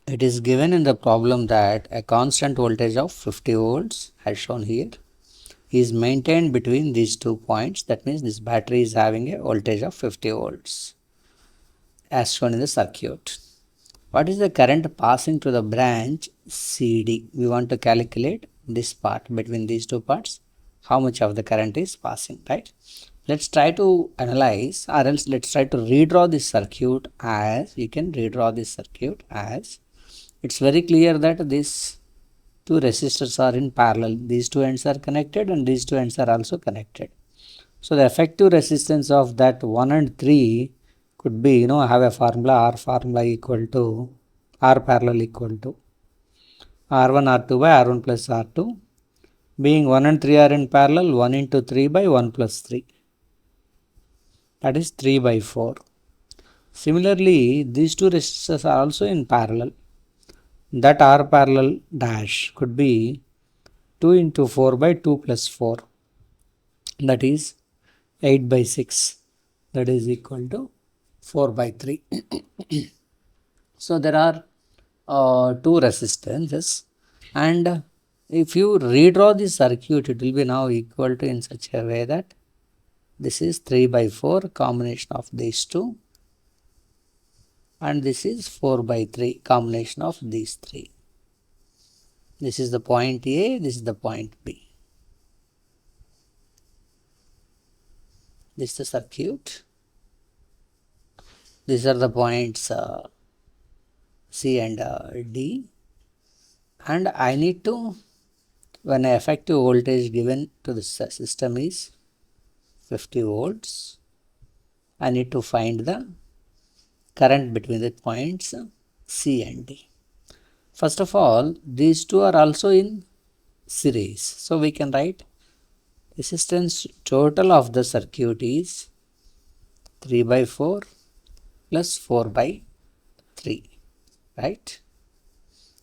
It is given in the problem that a constant voltage of 50 volts as shown here is maintained between these 2 points. That means this battery is having a voltage of 50 volts as shown in the circuit. What is the current passing to the branch CD? We want to calculate this part between these two parts, how much of the current is passing, right? Let's try to analyze, or else let's try to redraw this circuit as, you can redraw this circuit as, it's very clear that these two resistors are in parallel. These two ends are connected and these two ends are also connected. So the effective resistance of that 1 and 3 could be, have a formula, R formula equal to, R parallel equal to R1 R2 by R1 plus R2. Being 1 and 3 are in parallel, 1 into 3 by 1 plus 3. That is 3 by 4. Similarly, these two resistors are also in parallel. That R parallel dash could be 2 into 4 by 2 plus 4. That is 8 by 6. That is equal to 4 by 3. So there are two resistances, and if you redraw the circuit, it will be now equal to in such a way that this is 3 by 4 combination of these two, and this is 4 by 3 combination of these three. This is the point A, this is the point B. This is the circuit. These are the points C and D, and I need to, when an effective voltage given to the system is 50 volts, I need to find the current between the points C and D. First of all, these two are also in series, so we can write resistance total of the circuit is 3 by 4 plus 4 by 3, right?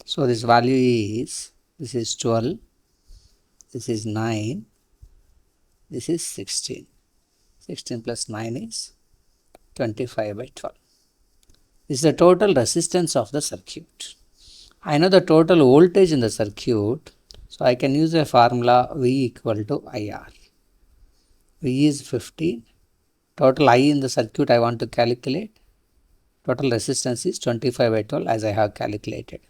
So this value is, this is 12, this is 9, this is 16. 16 plus 9 is 25 by 12. This is the total resistance of the circuit. I know the total voltage in the circuit, so I can use a formula V equal to IR. V is 15. Total I in the circuit I want to calculate. Total resistance is 25 by 12 as I have calculated.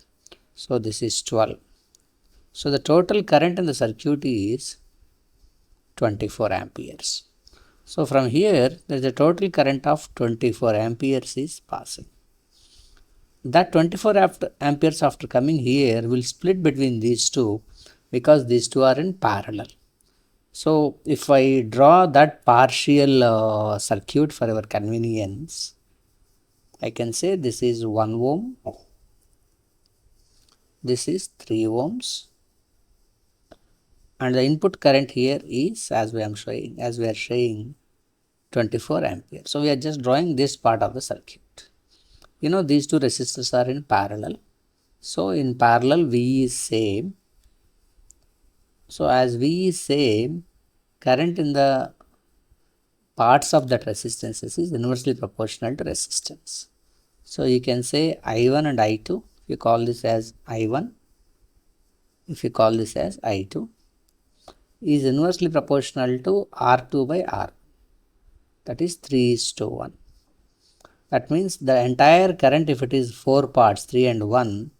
So this is 12. So the total current in the circuit is 24 amperes. So from here, there is a total current of 24 amperes is passing. That 24 amperes after coming here will split between these two because these two are in parallel. So if I draw that partial circuit for our convenience, I can say this is 1 ohm, this is 3 ohms, and the input current here is, as we are showing 24 amperes. So we are just drawing this part of the circuit. These two resistors are in parallel. So in parallel V is same. So as V is same, current in the parts of that resistances is inversely proportional to resistance. So you can say I1 and I2, if you call this as I1, if you call this as I2, is inversely proportional to R2 by R. That is 3:1. That means the entire current, if it is 4 parts, 3 and 1,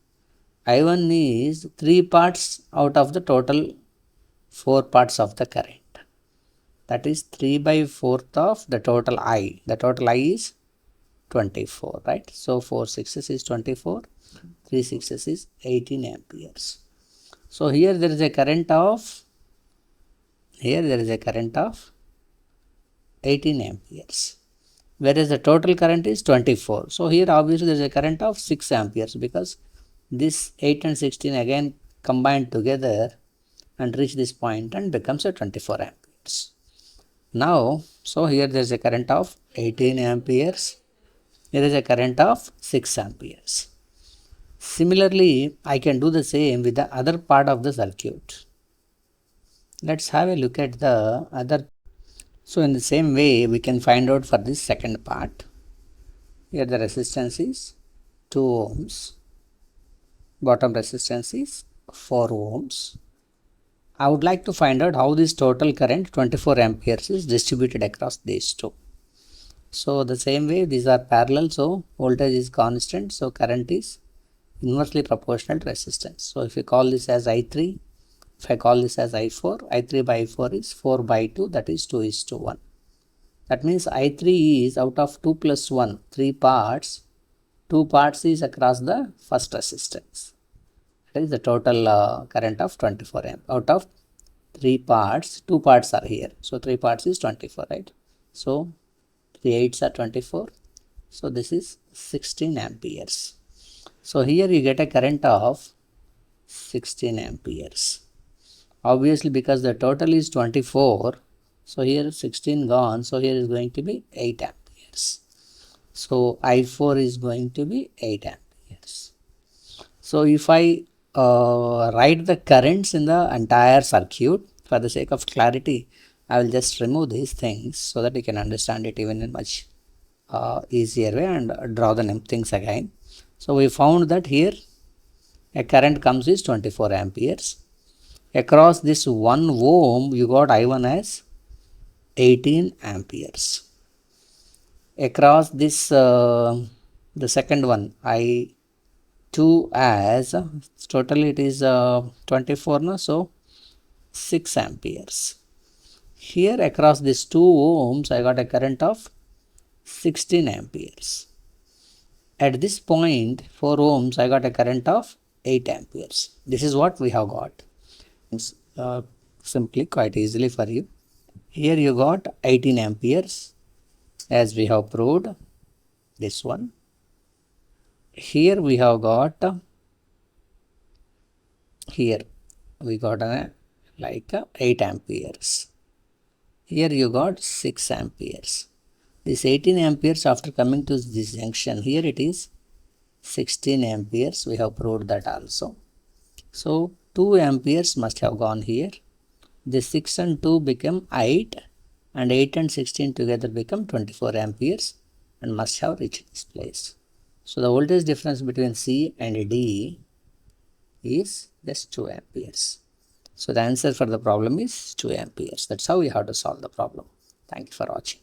I1 is 3 parts out of the total 4 parts of the current. That is 3 by 4th of the total I. The total I is 24, right? So 4 sixes is 24, 3 sixes is 18 amperes. So here there is a current of, 18 amperes. Whereas the total current is 24. So here obviously there is a current of 6 amperes because this 8 and 16 again combined together and reach this point and becomes a 24 amperes. Now, so here there is a current of 18 amperes. Here is a current of 6 amperes. Similarly, I can do the same with the other part of the circuit. Let's have a look at the other. So in the same way, we can find out for this second part. Here the resistance is 2 ohms. bottom resistance is 4 ohms. I would like to find out how this total current 24 amperes is distributed across these two. So the same way, these are parallel, so voltage is constant, so current is inversely proportional to resistance. So if you call this as I3, if I call this as I4, I3 by I4 is 4 by 2, that is 2:1. That means I3 is out of 2 plus 1, 3 parts, 2 parts is across the first resistance. That is the total current of 24 amp. Out of 3 parts, 2 parts are here. So 3 parts is 24, right? So 3 8s are 24. So this is 16 amperes. So here you get a current of 16 amperes. Obviously, because the total is 24, so here 16 gone, so here is going to be 8 amperes. So I4 is going to be 8 amperes. So if I write the currents in the entire circuit, for the sake of clarity, I will just remove these things so that you can understand it even in much easier way and draw the things again. So we found that here a current comes is 24 amperes. Across this 1 ohm, you got I1 as 18 amperes. Across this, the second one, I2 as, totally it is 24, no? So 6 amperes. Here across this 2 ohms, I got a current of 16 amperes. At this point, 4 ohms, I got a current of 8 amperes. This is what we have got. It's simply quite easily for you. Here you got 18 amperes as we have proved this one. Here we have got here we got like 8 amperes. Here you got 6 amperes. This 18 amperes after coming to this junction, here it is 16 amperes. We have proved that also. So 2 amperes must have gone here. This 6 and 2 become 8 and 8 and 16 together become 24 amperes and must have reached this place. So the voltage difference between C and D is just 2 amperes. So the answer for the problem is 2 amperes. That's how we have to solve the problem. Thank you for watching.